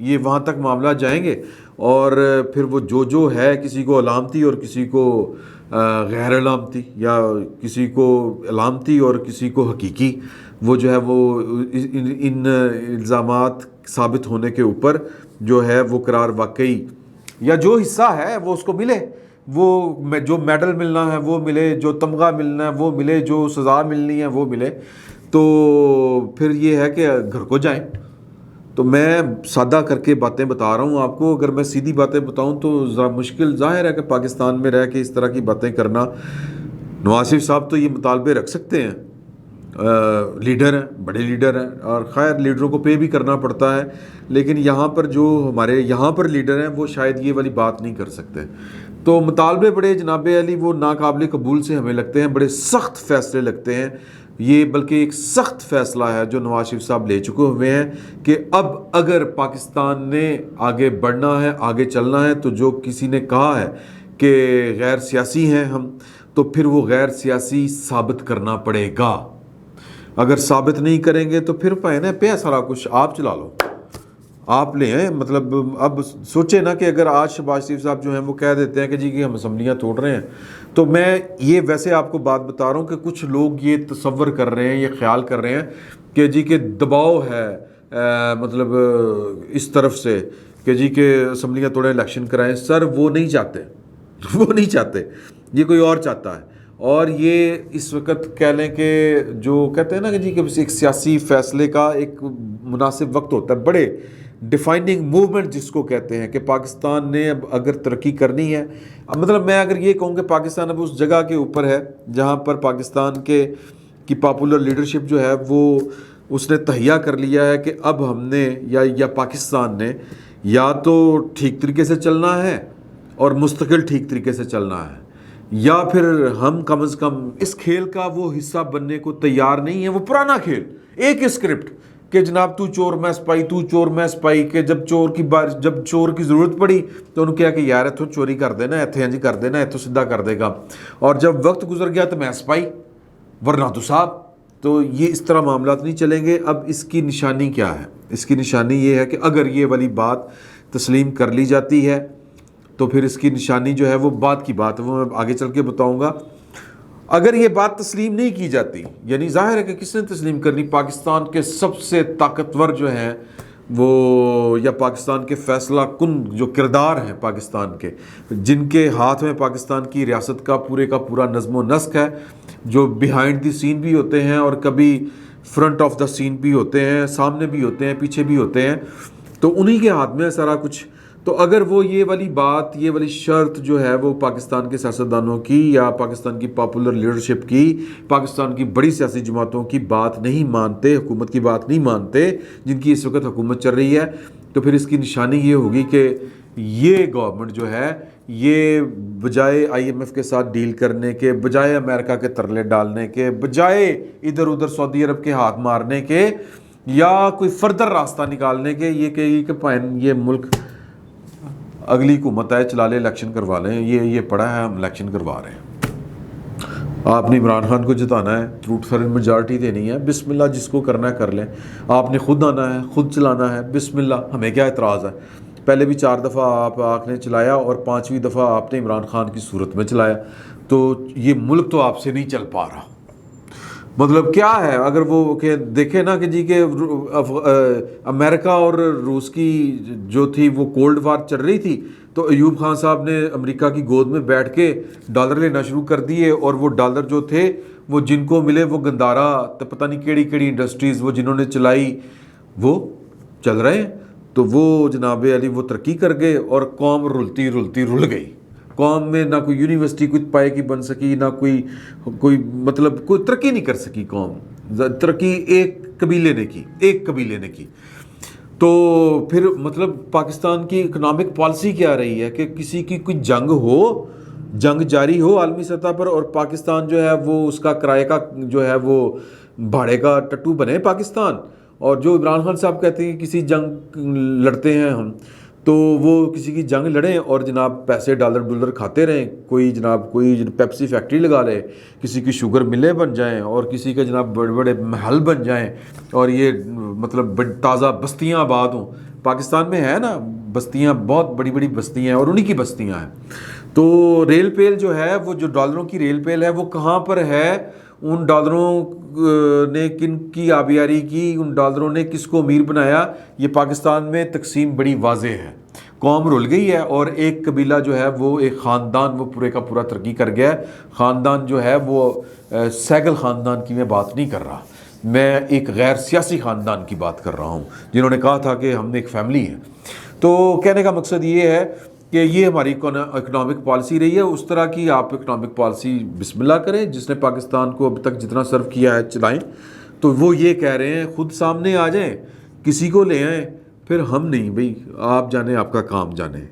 یہ وہاں تک معاملات جائیں گے، اور پھر وہ جو ہے کسی کو علامتی اور کسی کو غیر علامتی، یا کسی کو علامتی اور کسی کو حقیقی، وہ جو ہے وہ ان الزامات ثابت ہونے کے اوپر جو ہے وہ قرار واقعی یا جو حصہ ہے وہ اس کو ملے، وہ جو میڈل ملنا ہے وہ ملے، جو تمغہ ملنا ہے وہ ملے، جو سزا ملنی ہے وہ ملے. تو پھر یہ ہے کہ گھر کو جائیں. تو میں سادہ کر کے باتیں بتا رہا ہوں آپ کو. اگر میں سیدھی باتیں بتاؤں تو ذرا مشکل ظاہر ہے کہ پاکستان میں رہ کے اس طرح کی باتیں کرنا. نواز شریف صاحب تو یہ مطالبے رکھ سکتے ہیں، لیڈر ہیں، بڑے لیڈر ہیں، اور خیر لیڈروں کو پے بھی کرنا پڑتا ہے، لیکن یہاں پر جو ہمارے یہاں پر لیڈر ہیں وہ شاید یہ والی بات نہیں کر سکتے. تو مطالبے بڑے جناب علی وہ ناقابل قبول سے ہمیں لگتے ہیں، بڑے سخت فیصلے لگتے ہیں. یہ بلکہ ایک سخت فیصلہ ہے جو نواز شریف صاحب لے چکے ہوئے ہیں کہ اب اگر پاکستان نے آگے بڑھنا ہے، آگے چلنا ہے، تو جو کسی نے کہا ہے کہ غیر سیاسی ہیں ہم، تو پھر وہ غیر سیاسی ثابت کرنا پڑے گا. اگر ثابت نہیں کریں گے تو پھر پہ سارا کچھ آپ چلا لو، آپ لے ہیں. مطلب اب سوچے نا کہ اگر آج شہباز شریف صاحب جو ہیں وہ کہہ دیتے ہیں کہ جی کہ ہم اسمبلیاں توڑ رہے ہیں، تو میں یہ ویسے آپ کو بات بتا رہا ہوں کہ کچھ لوگ یہ تصور کر رہے ہیں، یہ خیال کر رہے ہیں کہ جی کہ دباؤ ہے مطلب اس طرف سے کہ جی کہ اسمبلیاں توڑیں، الیکشن کرائیں. سر وہ نہیں چاہتے، وہ نہیں چاہتے، یہ کوئی اور چاہتا ہے. اور یہ اس وقت کہہ لیں کہ جو کہتے ہیں نا کہ جی کہ ایک سیاسی فیصلے کا ایک مناسب وقت ہوتا ہے، بڑے ڈیفائننگ موومنٹ جس کو کہتے ہیں کہ پاکستان نے اب اگر ترقی کرنی ہے. اب مطلب میں اگر یہ کہوں کہ پاکستان اب اس جگہ کے اوپر ہے جہاں پر پاکستان کی پاپولر لیڈرشپ جو ہے وہ اس نے تہیا کر لیا ہے کہ اب ہم نے یا پاکستان نے یا تو ٹھیک طریقے سے چلنا ہے اور مستقل ٹھیک طریقے سے چلنا ہے، یا پھر ہم کم از کم اس کھیل کا وہ حصہ بننے کو تیار نہیں ہے. وہ پرانا کھیل، ایک اسکرپٹ کہ جناب تو چور میں سپاہی، تو چور میں سپاہی، کہ جب چور کی ضرورت پڑی تو انہوں نے کہا کہ یار اتھوں چوری کر دینا، ایتھے ہنجی کر دینا، اتھوں سدھا کر دے گا، اور جب وقت گزر گیا تو میں سپاہی ورنہ تو صاحب. تو یہ اس طرح معاملات نہیں چلیں گے. اب اس کی نشانی کیا ہے؟ اس کی نشانی یہ ہے کہ اگر یہ والی بات تسلیم کر لی جاتی ہے تو پھر اس کی نشانی جو ہے وہ بعد کی بات ہے، وہ میں آگے چل کے بتاؤں گا. اگر یہ بات تسلیم نہیں کی جاتی، یعنی ظاہر ہے کہ کس نے تسلیم کرنی؟ پاکستان کے سب سے طاقتور جو ہیں وہ، یا پاکستان کے فیصلہ کن جو کردار ہیں پاکستان کے، جن کے ہاتھ میں پاکستان کی ریاست کا پورا نظم و نسق ہے، جو بیہائنڈ دی سین بھی ہوتے ہیں اور کبھی فرنٹ آف دا سین بھی ہوتے ہیں، سامنے بھی ہوتے ہیں، پیچھے بھی ہوتے ہیں، تو انہی کے ہاتھ میں سارا کچھ. تو اگر وہ یہ والی بات، یہ والی شرط جو ہے وہ پاکستان کے سیاستدانوں کی یا پاکستان کی پاپولر لیڈرشپ کی، پاکستان کی بڑی سیاسی جماعتوں کی بات نہیں مانتے، حکومت کی بات نہیں مانتے جن کی اس وقت حکومت چل رہی ہے، تو پھر اس کی نشانی یہ ہوگی کہ یہ گورنمنٹ جو ہے یہ بجائے آئی ایم ایف کے ساتھ ڈیل کرنے کے، بجائے امریکہ کے ترلے ڈالنے کے، بجائے ادھر ادھر سعودی عرب کے ہاتھ مارنے کے یا کوئی فردر راستہ نکالنے کے، یہ کہے کہ یہ ملک اگلی حکومت آئے چلا لے، الیکشن کروا لیں، یہ پڑا ہے ہم الیکشن کروا رہے ہیں. آپ نے عمران خان کو جتانا ہے، ٹروٹ فرنٹ میجارٹی دینی ہے، بسم اللہ، جس کو کرنا ہے کر لیں. آپ نے خود آنا ہے، خود چلانا ہے، بسم اللہ، ہمیں کیا اعتراض ہے؟ پہلے بھی 4 دفعہ آپ نے چلایا اور 5ویں دفعہ آپ نے عمران خان کی صورت میں چلایا، تو یہ ملک تو آپ سے نہیں چل پا رہا. مطلب کیا ہے؟ اگر وہ کہ دیکھیں نا کہ جی کہ امریکہ اور روس کی جو تھی وہ کولڈ وار چل رہی تھی، تو ایوب خان صاحب نے امریکہ کی گود میں بیٹھ کے ڈالر لینا شروع کر دیے، اور وہ ڈالر جو تھے وہ جن کو ملے وہ گندارا تو پتہ نہیں کیڑی انڈسٹریز وہ جنہوں نے چلائی وہ چل رہے ہیں. تو وہ جناب علی وہ ترقی کر گئے اور قوم رلتی رل گئی. قوم میں نہ کوئی یونیورسٹی کوئی پائے کی بن سکی، نہ کوئی مطلب کوئی ترقی نہیں کر سکی. قوم ترقی ایک قبیلے نے کی. تو پھر مطلب پاکستان کی اکنامک پالیسی کیا رہی ہے کہ کسی کی کوئی جنگ جاری ہو عالمی سطح پر، اور پاکستان جو ہے وہ اس کا کرائے کا جو ہے وہ بھاڑے کا ٹٹو بنے پاکستان. اور جو عمران خان صاحب کہتے ہیں کہ کسی جنگ لڑتے ہیں ہم، تو وہ کسی کی جنگ لڑیں اور جناب پیسے ڈالر کھاتے رہیں. کوئی پیپسی فیکٹری لگا لے، کسی کی شوگر ملیں بن جائیں، اور کسی کے جناب بڑے بڑے محل بن جائیں، اور یہ مطلب تازہ بستیاں آباد ہوں. پاکستان میں ہے نا بستیاں، بہت بڑی بڑی بستیاں ہیں اور انہی کی بستیاں ہیں. تو ریل پیل جو ہے وہ جو ڈالروں کی ریل پیل ہے وہ کہاں پر ہے، ان ڈالروں نے کن کی آبیاری کی، ان ڈالروں نے کس کو امیر بنایا، یہ پاکستان میں تقسیم بڑی واضح ہے. قوم رل گئی ہے اور ایک قبیلہ جو ہے وہ ایک خاندان وہ پورے کا پورا ترقی کر گیا ہے. خاندان جو ہے وہ سہگل خاندان کی میں بات نہیں کر رہا، میں ایک غیر سیاسی خاندان کی بات کر رہا ہوں جنہوں نے کہا تھا کہ ہم نے ایک فیملی ہے. تو کہنے کا مقصد یہ ہے کہ یہ ہماری اکنامک پالیسی رہی ہے. اس طرح کی آپ اکنامک پالیسی بسم اللہ کریں، جس نے پاکستان کو اب تک جتنا سرو کیا ہے چلائیں. تو وہ یہ کہہ رہے ہیں خود سامنے آ جائیں، کسی کو لے آئیں، پھر ہم نہیں بھئی آپ جانیں، آپ کا کام جانیں.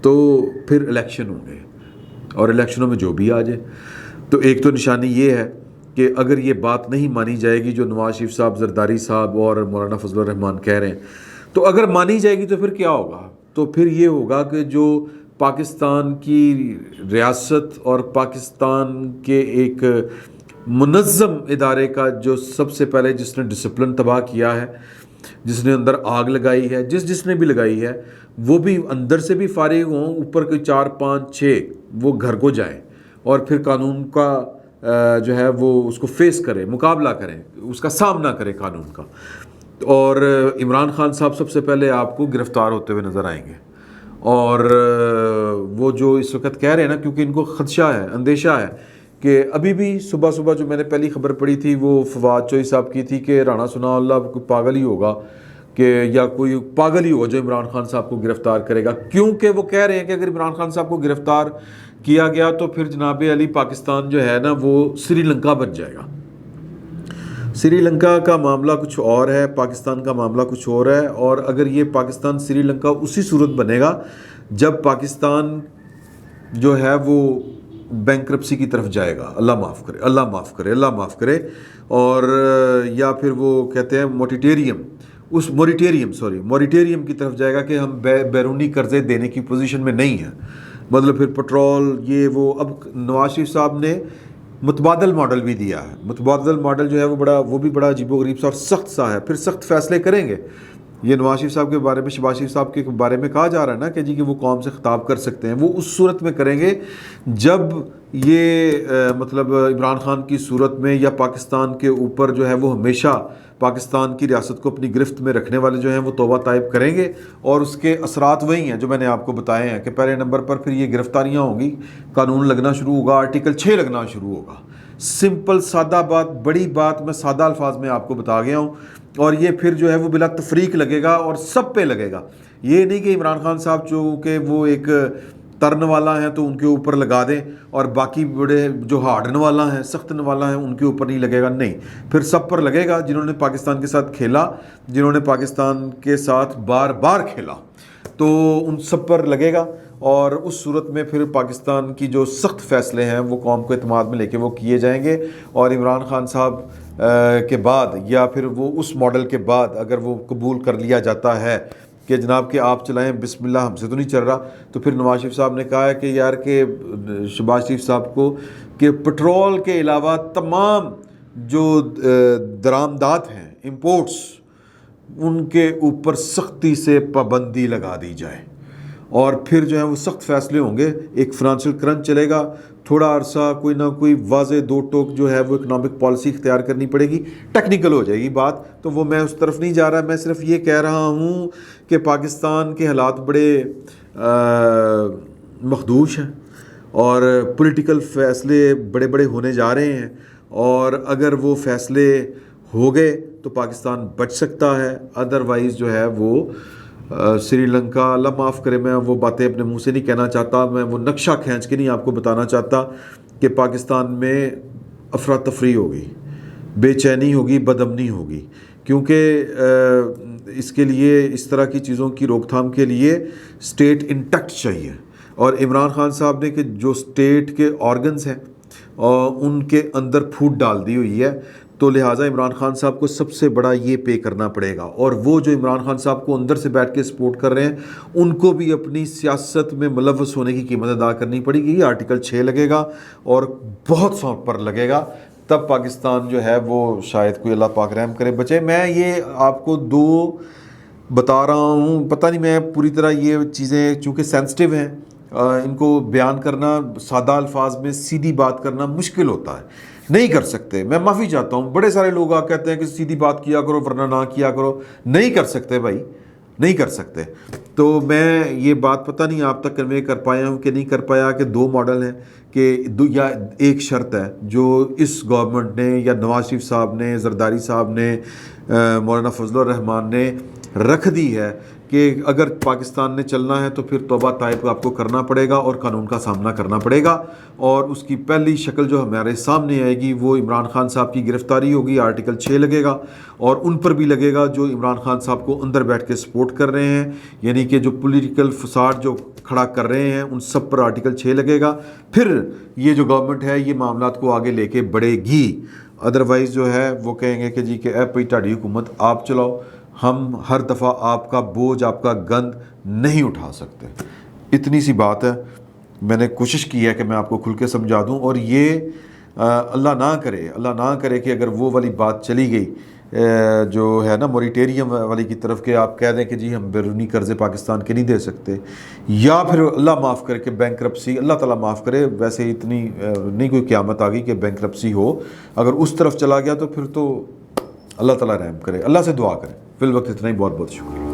تو پھر الیکشن ہوں گے اور الیکشنوں میں جو بھی آ جائے. تو ایک تو نشانی یہ ہے کہ اگر یہ بات نہیں مانی جائے گی جو نواز شریف صاحب، زرداری صاحب اور مولانا فضل الرحمان کہہ رہے ہیں، تو اگر مانی جائے گی تو پھر کیا ہوگا؟ تو پھر یہ ہوگا کہ جو پاکستان کی ریاست اور پاکستان کے ایک منظم ادارے کا جو سب سے پہلے جس نے ڈسپلن تباہ کیا ہے، جس نے اندر آگ لگائی ہے، جس نے بھی لگائی ہے، وہ بھی اندر سے بھی فارغ ہوں، اوپر کے 4 5 6 وہ گھر کو جائیں اور پھر قانون کا جو ہے وہ اس کو فیس کریں، مقابلہ کریں، اس کا سامنا کریں قانون کا. اور عمران خان صاحب سب سے پہلے آپ کو گرفتار ہوتے ہوئے نظر آئیں گے. اور وہ جو اس وقت کہہ رہے ہیں نا، کیونکہ ان کو خدشہ ہے، اندیشہ ہے کہ ابھی بھی صبح جو میں نے پہلی خبر پڑھی تھی وہ فواد چوہی صاحب کی تھی کہ رانا ثناء اللہ کوئی پاگل ہی ہوگا کہ یا کوئی پاگل ہی ہوگا جو عمران خان صاحب کو گرفتار کرے گا، کیونکہ وہ کہہ رہے ہیں کہ اگر عمران خان صاحب کو گرفتار کیا گیا تو پھر جناب علی پاکستان جو ہے نا وہ سری لنکا بن جائے گا. سری لنکا کا معاملہ کچھ اور ہے، پاکستان کا معاملہ کچھ اور ہے. اور اگر یہ پاکستان سری لنکا اسی صورت بنے گا جب پاکستان جو ہے وہ بینکرپسی کی طرف جائے گا، اللہ معاف کرے، اللہ معاف کرے، اللہ معاف کرے. اور یا پھر وہ کہتے ہیں موریٹیریم کی طرف جائے گا کہ ہم بیرونی قرضے دینے کی پوزیشن میں نہیں ہیں. مطلب پھر پٹرول یہ وہ. اب نواز شریف صاحب نے متبادل ماڈل بھی دیا ہے. متبادل ماڈل جو ہے وہ بھی بڑا عجیب و غریب سا اور سخت سا ہے. پھر سخت فیصلے کریں گے. یہ نواز شریف صاحب کے بارے میں، شہباز شریف صاحب کے بارے میں کہا جا رہا ہے نا کہ جی کہ وہ قوم سے خطاب کر سکتے ہیں، وہ اس صورت میں کریں گے جب یہ مطلب عمران خان کی صورت میں یا پاکستان کے اوپر جو ہے وہ ہمیشہ پاکستان کی ریاست کو اپنی گرفت میں رکھنے والے جو ہیں وہ توبہ طائب کریں گے. اور اس کے اثرات وہی ہیں جو میں نے آپ کو بتائے ہیں کہ پہلے نمبر پر پھر یہ گرفتاریاں ہوں گی، قانون لگنا شروع ہوگا، آرٹیکل 6 لگنا شروع ہوگا. سمپل سادہ بات، بڑی بات میں سادہ الفاظ میں آپ کو بتا گیا ہوں. اور یہ پھر جو ہے وہ بلا تفریق لگے گا اور سب پہ لگے گا. یہ نہیں کہ عمران خان صاحب چونکہ وہ ایک ترن والا ہیں تو ان کے اوپر لگا دیں اور باقی بڑے جو ہارڈن والا ہیں، سختن والا ہیں، ان کے اوپر نہیں لگے گا. نہیں، پھر سب پر لگے گا. جنہوں نے پاکستان کے ساتھ کھیلا، جنہوں نے پاکستان کے ساتھ بار بار کھیلا، تو ان سب پر لگے گا. اور اس صورت میں پھر پاکستان کی جو سخت فیصلے ہیں وہ قوم کو اعتماد میں لے کے وہ کیے جائیں گے. اور عمران خان صاحب کے بعد یا پھر وہ اس ماڈل کے بعد اگر وہ قبول کر لیا جاتا ہے کہ جناب کہ آپ چلائیں، بسم اللہ، ہم سے تو نہیں چل رہا، تو پھر نواز شریف صاحب نے کہا ہے کہ یار کہ شہباز شریف صاحب کو کہ پٹرول کے علاوہ تمام جو درآمدات ہیں، امپورٹس، ان کے اوپر سختی سے پابندی لگا دی جائے. اور پھر جو ہے وہ سخت فیصلے ہوں گے. ایک فنانشل کرنچ چلے گا، تھوڑا عرصہ کوئی نہ کوئی واضح دو ٹوک جو ہے وہ اکنامک پالیسی اختیار کرنی پڑے گی. ٹیکنیکل ہو جائے گی بات، تو وہ میں اس طرف نہیں جا رہا. میں صرف یہ کہہ رہا ہوں کہ پاکستان کے حالات بڑے مخدوش ہیں اور پولیٹیکل فیصلے بڑے بڑے ہونے جا رہے ہیں. اور اگر وہ فیصلے ہو گئے تو پاکستان بچ سکتا ہے، ادروائز جو ہے وہ سری لنکا، اللہ معاف کرے میں وہ باتیں اپنے منہ سے نہیں کہنا چاہتا، میں وہ نقشہ کھینچ کے نہیں آپ کو بتانا چاہتا کہ پاکستان میں افراتفری ہوگی، بے چینی ہوگی، بدامنی ہوگی. کیونکہ اس کے لیے، اس طرح کی چیزوں کی روک تھام کے لیے اسٹیٹ انٹیکٹ چاہیے. اور عمران خان صاحب نے کہ جو اسٹیٹ کے آرگنز ہیں ان کے اندر پھوٹ ڈال دی ہوئی ہے، تو لہٰذا عمران خان صاحب کو سب سے بڑا یہ پے کرنا پڑے گا. اور وہ جو عمران خان صاحب کو اندر سے بیٹھ کے سپورٹ کر رہے ہیں، ان کو بھی اپنی سیاست میں ملوث ہونے کی قیمت ادا کرنی پڑے گی. آرٹیکل 6 لگے گا اور بہت سو پر لگے گا، تب پاکستان جو ہے وہ شاید کوئی اللہ پاک رحم کرے بچے. میں یہ آپ کو 2 بتا رہا ہوں، پتہ نہیں میں پوری طرح یہ چیزیں چونکہ سینسٹیو ہیں، ان کو بیان کرنا سادہ الفاظ میں سیدھی بات کرنا مشکل ہوتا ہے، نہیں کر سکتے. میں معافی چاہتا ہوں. بڑے سارے لوگ کہتے ہیں کہ سیدھی بات کیا کرو ورنہ نہ کیا کرو. نہیں کر سکتے بھائی، نہیں کر سکتے. تو میں یہ بات پتہ نہیں آپ تک کنوے کر پایا ہوں کہ نہیں کر پایا کہ دو ماڈل ہیں کہ یا ایک شرط ہے جو اس گورنمنٹ نے یا نواز شریف صاحب نے، زرداری صاحب نے، مولانا فضل الرحمان نے رکھ دی ہے کہ اگر پاکستان نے چلنا ہے تو پھر توبہ طائب آپ کو کرنا پڑے گا اور قانون کا سامنا کرنا پڑے گا. اور اس کی پہلی شکل جو ہمارے سامنے آئے گی وہ عمران خان صاحب کی گرفتاری ہوگی، آرٹیکل 6 لگے گا، اور ان پر بھی لگے گا جو عمران خان صاحب کو اندر بیٹھ کے سپورٹ کر رہے ہیں، یعنی کہ جو پولیٹیکل فساد جو کھڑا کر رہے ہیں ان سب پر آرٹیکل 6 لگے گا. پھر یہ جو گورنمنٹ ہے یہ معاملات کو آگے لے کے بڑھے گی. ادروائز جو ہے وہ کہیں گے کہ جی کہ اے پئی تہاڈی حکومت آپ چلاؤ، ہم ہر دفعہ آپ کا بوجھ، آپ کا گند نہیں اٹھا سکتے. اتنی سی بات ہے. میں نے کوشش کی ہے کہ میں آپ کو کھل کے سمجھا دوں. اور یہ اللہ نہ کرے کہ اگر وہ والی بات چلی گئی جو ہے نا موریٹیریم والی کی طرف، کہ آپ کہہ دیں کہ جی ہم بیرونی قرضے پاکستان کے نہیں دے سکتے، یا پھر اللہ معاف کرے کہ بینکرپسی، اللہ تعالیٰ معاف کرے، ویسے اتنی نہیں کوئی قیامت آ گئی کہ بینکرپسی ہو. اگر اس طرف چلا گیا تو پھر تو اللہ تعالیٰ رحم کرے. اللہ سے دعا کریں. فی الوقت اتنا ہی. بہت بہت شکریہ.